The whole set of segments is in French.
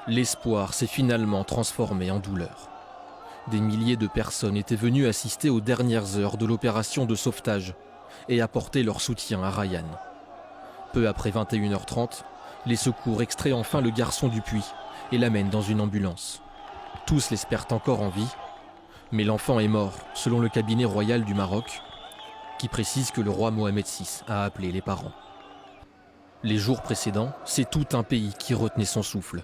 L'espoir s'est finalement transformé en douleur. Des milliers de personnes étaient venues assister aux dernières heures de l'opération de sauvetage et apporter leur soutien à Ryan. Peu après 21h30, les secours extraient enfin le garçon du puits et l'amènent dans une ambulance. Tous l'espèrent encore en vie, mais l'enfant est mort, selon le cabinet royal du Maroc, qui précise que le roi Mohamed VI a appelé les parents. Les jours précédents, c'est tout un pays qui retenait son souffle.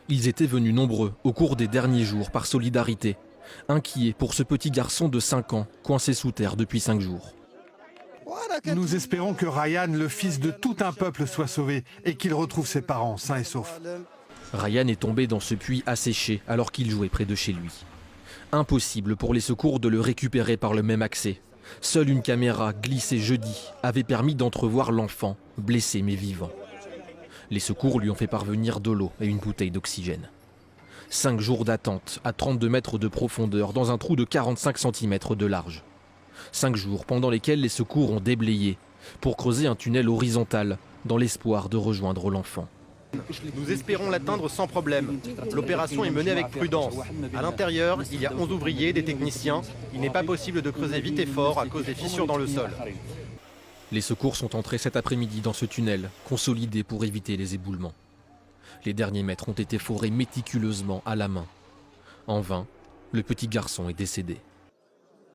Ils étaient venus nombreux au cours des derniers jours par solidarité, inquiets pour ce petit garçon de 5 ans coincé sous terre depuis 5 jours. Nous espérons que Ryan, le fils de tout un peuple, soit sauvé et qu'il retrouve ses parents sains et saufs. Ryan est tombé dans ce puits asséché alors qu'il jouait près de chez lui. Impossible pour les secours de le récupérer par le même accès. Seule une caméra glissée jeudi avait permis d'entrevoir l'enfant, blessé mais vivant. Les secours lui ont fait parvenir de l'eau et une bouteille d'oxygène. 5 jours d'attente à 32 mètres de profondeur dans un trou de 45 cm de large. 5 jours pendant lesquels les secours ont déblayé pour creuser un tunnel horizontal dans l'espoir de rejoindre l'enfant. Nous espérons l'atteindre sans problème. L'opération est menée avec prudence. À l'intérieur, il y a 11 ouvriers, des techniciens. Il n'est pas possible de creuser vite et fort à cause des fissures dans le sol. Les secours sont entrés cet après-midi dans ce tunnel, consolidé pour éviter les éboulements. Les derniers mètres ont été forés méticuleusement à la main. En vain, le petit garçon est décédé.